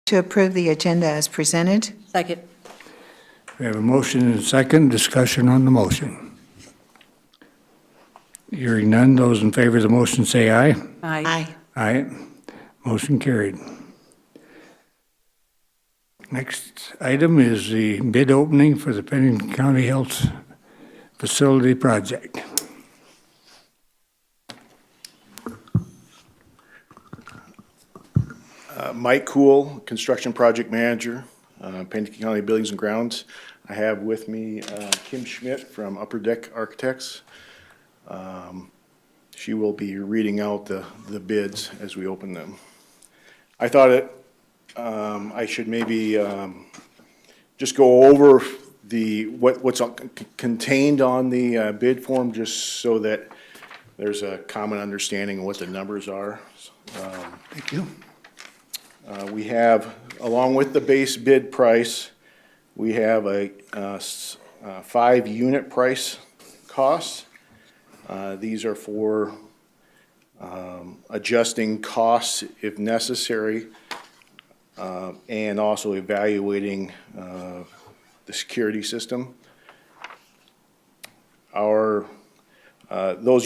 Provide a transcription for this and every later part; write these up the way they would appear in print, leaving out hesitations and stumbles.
To approve the agenda as presented. Second. We have a motion and a second. Discussion on the motion. Hearing none, those in favor of the motion say aye. Aye. Aye. Motion carried. Next item is the bid opening for the Pennington County Health Facility Project. Mike Cool, Construction Project Manager, Pennington County Buildings and Grounds. I have with me Kim Schmidt from Upper Deck Architects. She will be reading out the bids as we open them. I thought I should maybe just go over what's contained on the bid form, just so that there's a common understanding of what the numbers are. Thank you. We have, along with the base bid price, we have a 5-unit price cost. These are for adjusting costs if necessary, and also evaluating the security system. Those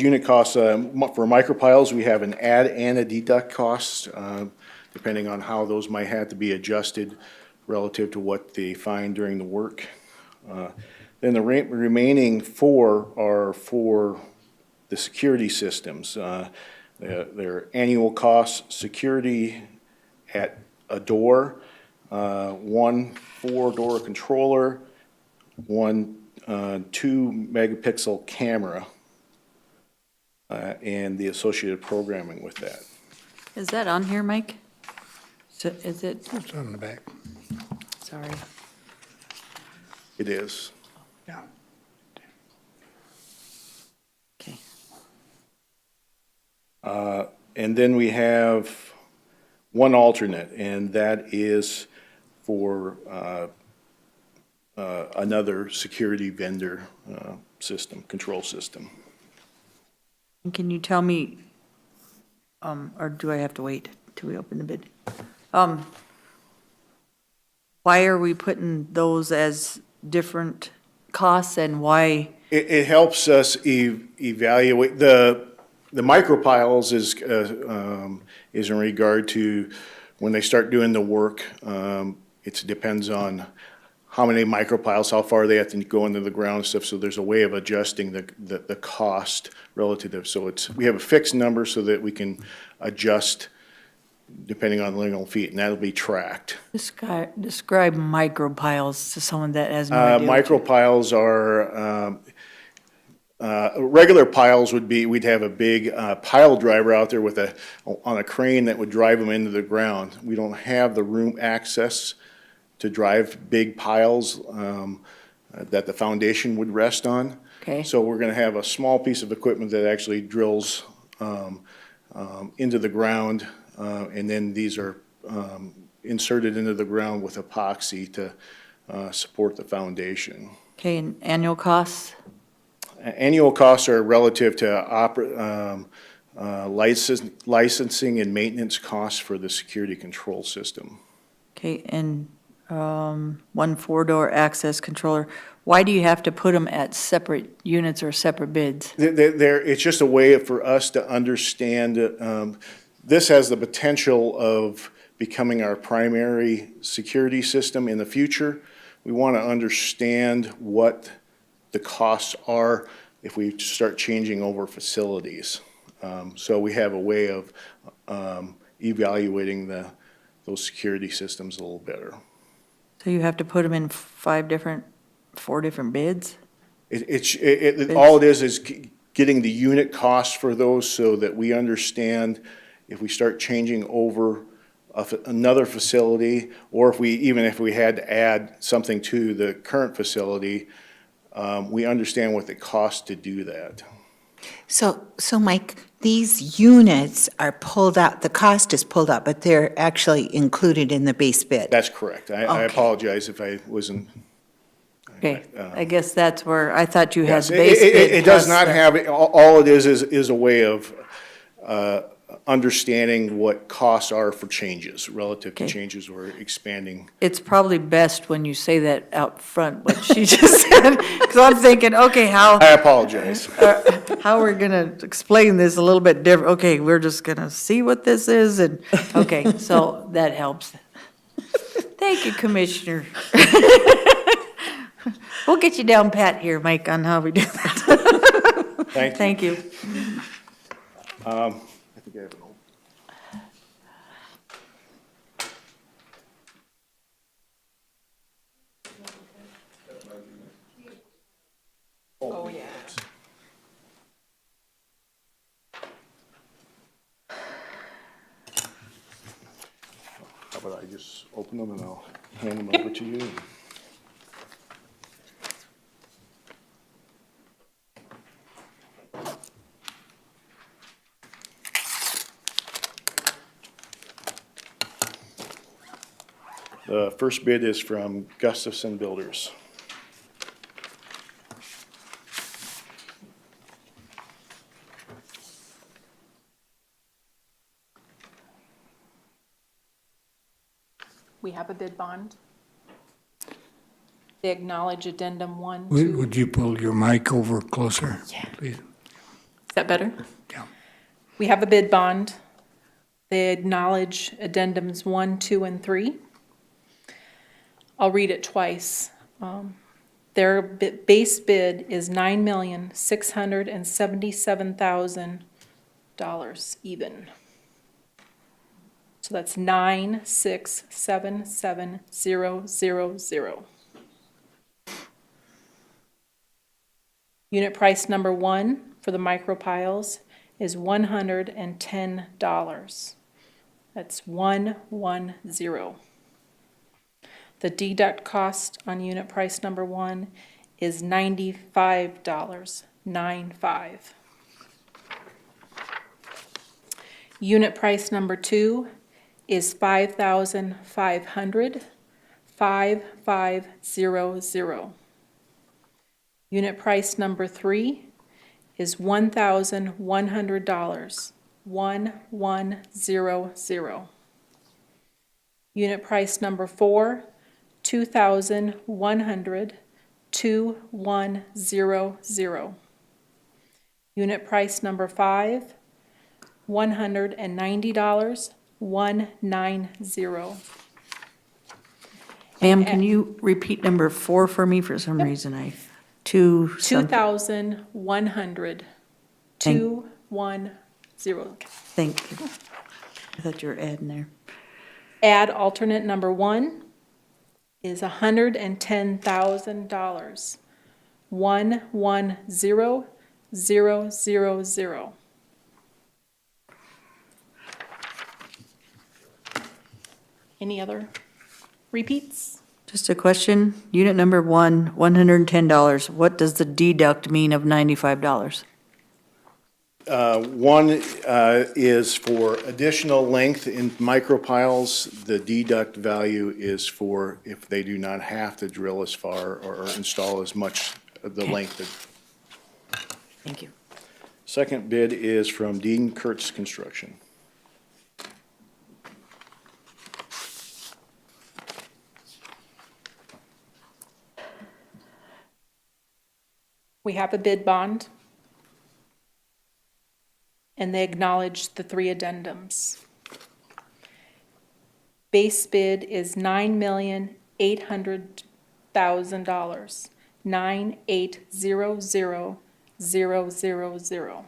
unit costs, for micropiles, we have an add and a deduct cost, depending on how those might have to be adjusted relative to what they find during the work. Then the remaining 4 are for the security systems. Their annual costs: security at a door, 1 4-door controller, 1 2-megapixel camera, and the associated programming with that. Is that on here, Mike? So is it, It's on the back. sorry. It is. Yeah. Okay. And then we have one alternate, and that is for another security vendor system, control system. And can you tell me, or do I have to wait till we open the bid? Why are we putting those as different costs, and why? It helps us evaluate the micropiles is in regard to when they start doing the work. It depends on how many micropiles, how far they have to go into the ground and stuff. So there's a way of adjusting the cost relative. So we have a fixed number so that we can adjust depending on lineal feet, and that'll be tracked. Describe micropiles to someone that has no idea. Micropiles are, regular piles would be, we'd have a big pile driver out there with on a crane that would drive them into the ground. We don't have the room access to drive big piles that the foundation would rest on. Okay. So we're gonna have a small piece of equipment that actually drills into the ground, and then these are inserted into the ground with epoxy to support the foundation. Okay, and annual costs? Annual costs are relative to licensing and maintenance costs for the security control system. Okay, and 1 4-door access controller. Why do you have to put them at separate units or separate bids? It's just a way for us to understand, this has the potential of becoming our primary security system in the future. We want to understand what the costs are if we start changing over facilities. So we have a way of evaluating those security systems a little better. So you have to put them in 4 different bids? All it is getting the unit costs for those so that we understand if we start changing over another facility, or even if we had to add something to the current facility, we understand what it costs to do that. So Mike, these units are pulled out, the cost is pulled out, but they're actually included in the base bid. That's correct. I Okay. apologize if I wasn't. Okay, I guess that's where, I thought you had Yes, the base bid. it does plus not the- have, all it is a way of understanding what costs are for changes, relative to Okay. changes or expanding. It's probably best when you say that out front, what she just said, because I'm thinking, okay, I apologize. how we're gonna explain this a little bit different. Okay, we're just gonna see what this is, and, okay, so that helps. Thank you, Commissioner. We'll get you down pat here, Mike, on how we do that. Thank you. Thank you. I think I have an old. Oh, yeah. How about I just open them and I'll hand them over to you? The first bid is from Gustafson Builders. We have a bid bond. They acknowledge addendum 1, 2. Would you pull your mic over closer, please? Is that better? Yeah. We have a bid bond. They acknowledge addendums 1, 2, and 3. I'll read it twice. Their base bid is $9,677,000 even. So that's 9,677,000. Unit price number 1 for the micro piles is $110. That's 110. The deduct cost on unit price number 1 is $95, 95. Unit price number 2 is $5,500, 5500. Unit price number 3 is $1,100, 1100. Unit price number 4, $2,100, 2100. Unit price number 5, $190, 190. Ma'am, can you repeat number 4 for me? For some reason, two something. 2,100, 210. Thank you. I thought you were adding there. Add alternate number 1 is $110,000, 110000. Any other repeats? Just a question. Unit number 1, $110. What does the deduct mean of $95? One is for additional length in micropiles. The deduct value is for if they do not have to drill as far or install as much of the length. Thank you. Second bid is from Dean Kurtz Construction. We have a bid bond, and they acknowledge the 3 addendums. Base bid is $9,800,000, 9800000.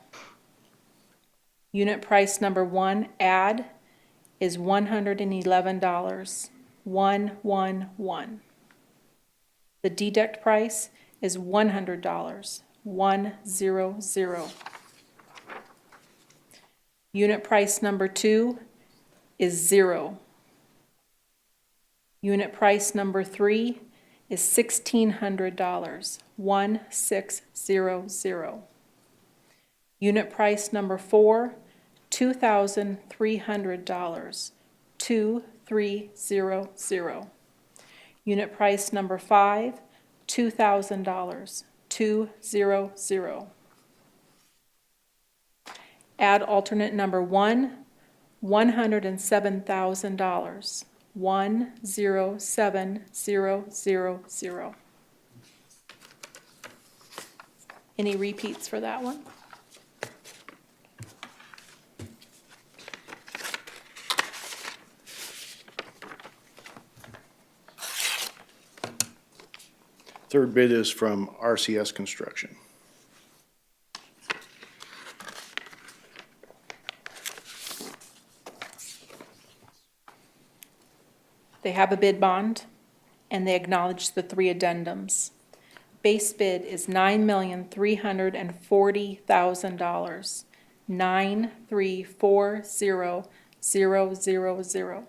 Unit price number 1 add is $111, 111. The deduct price is $100, 100. Unit price number 2 is 0. Unit price number 3 is $1,600, 1600. Unit price number 4, $2,300, 2300. Unit price number 5, $2,000, 200. Add alternate number 1 $107,000. 107,000. Any repeats for that one? Third bid is from RCS Construction. They have a bid bond, and they acknowledge the three addendums. Base bid is $9,340,000. 9340000.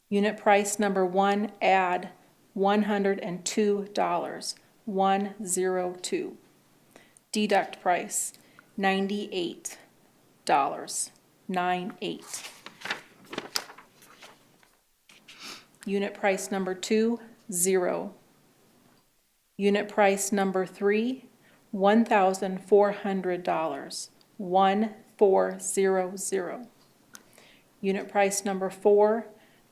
Unit price number one, add $102. 102. Deduct price $98. 98. Unit price number two, 0. Unit price number three, $1,400. 1400. Unit price number four,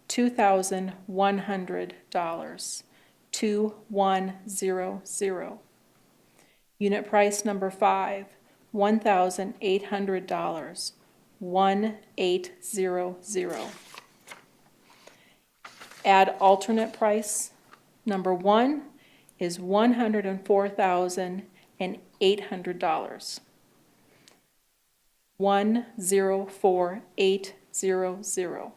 $2,100. 2100. Unit price number five, $1,800. 1800. Add alternate price. Number one is $104,800. 104,800.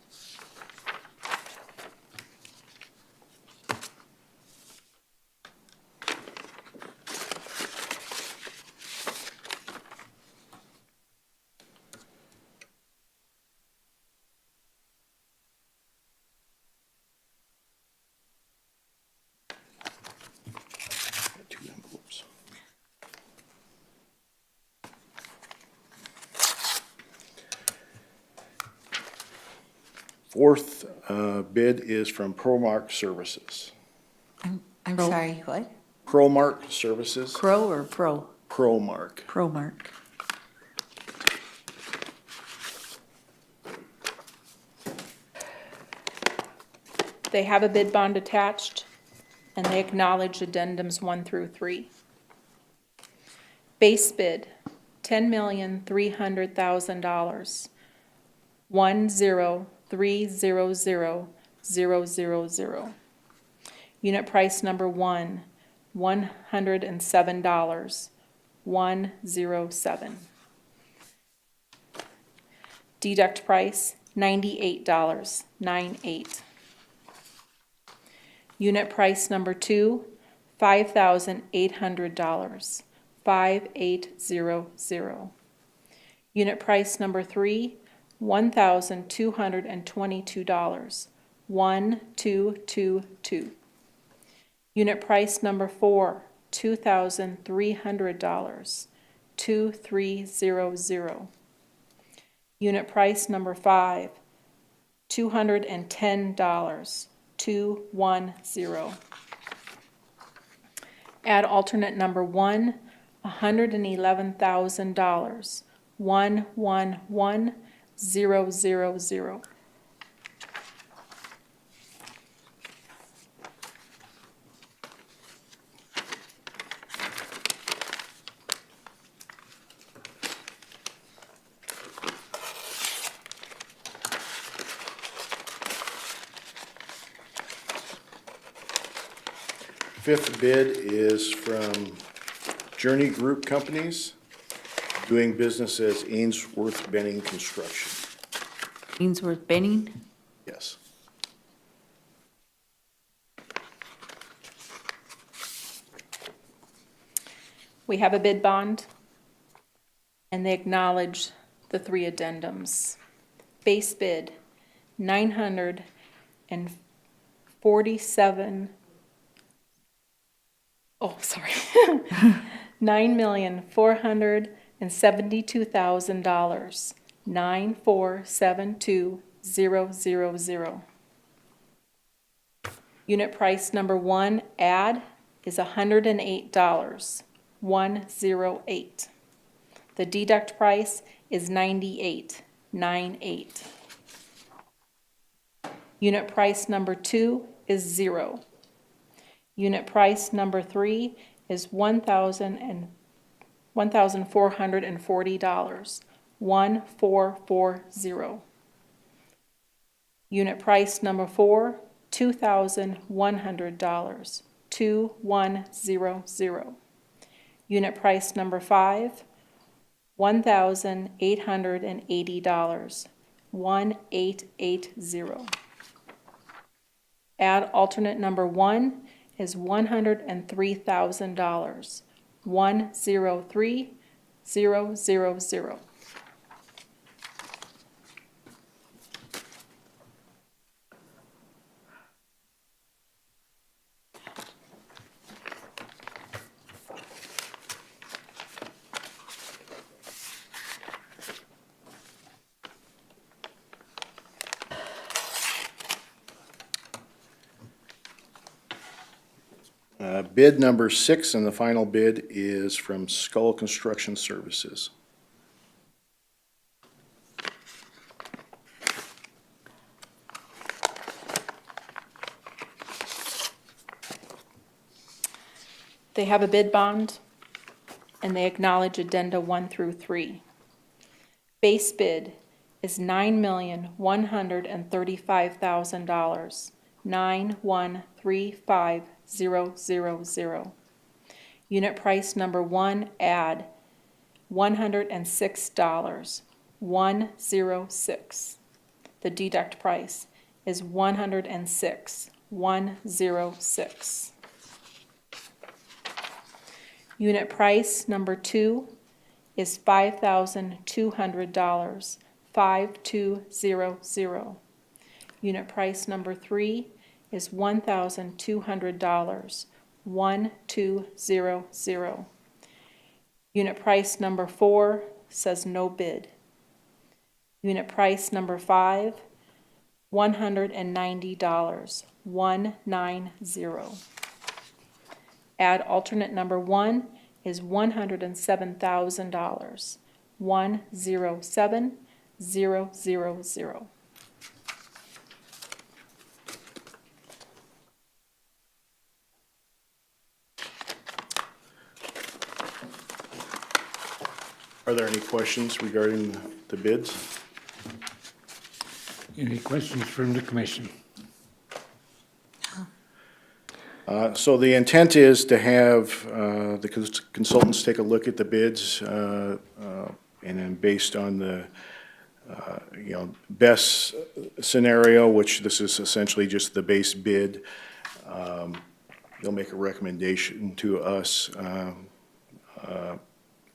Two envelopes. Fourth bid is from ProMark Services. I'm Pro- sorry, what? ProMark Services, Pro or pro? ProMark. Promark. They have a bid bond attached, and they acknowledge addendums 1 through 3. Base bid, $10,300,000. 1030000. Unit price number one, $107. 107. Deduct price, $98. 98. Unit price number two, $5,800. 5800. Unit price number three, $1,222. 1222. Unit price number four, $2,300. 2300. Unit price number five, $210. 210. Add alternate number one, $111,000. 111,000. Fifth bid is from Journey Group Companies, doing business as Ainsworth Benning Construction. Ainsworth Benning. Yes. We have a bid bond, and they acknowledge the three addendums. Base bid, $947,000. Oh, sorry. $9,472,000. 9472000. Unit price number one, add, is $108. 108. The deduct price is $98. 1,498. Unit price number 2 is 0. Unit price number 3 is $1,440. $1,440. Unit price number 4, $2,100. $2,100. Unit price number 5, $1,880. $1,880. Add alternate number 1 is $103,000. 103,000. Bid number 6 and the final bid is from Skull Construction Services. They have a bid bond, and they acknowledge addenda 1 through 3. Base bid is $9,135,000. 9,135,000. Unit price number 1, add $106. 106. The deduct price is 106. 106. Unit price number 2 is $5,200. 5200. Unit price number 3 is $1,200. 1200. Unit price number 4 says no bid. Unit price number 5, $190. 190. Add alternate number 1 is $107,000. 107,000. Are there any questions regarding the bids? Any questions from the commission? So the intent is to have the consultants take a look at the bids, and then based on the, best scenario, which this is essentially just the base bid, they'll make a recommendation to us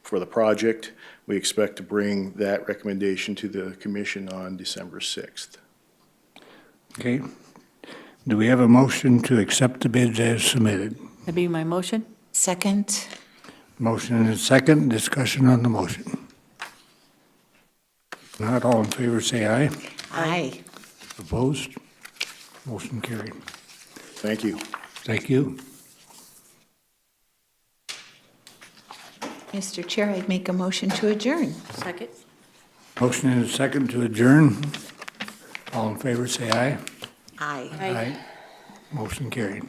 for the project. We expect to bring that recommendation to the commission on December 6th. Okay. Do we have a motion to accept the bids as submitted? That'd be my motion? Second? Motion and a second, discussion on the motion. Not all in favor, say aye. Aye. Opposed? Motion carried. Thank you. Thank you. Mr. Chair, I'd make a motion to adjourn. Second. Motion and a second to adjourn. All in favor, say aye. Aye. Aye. Motion carried.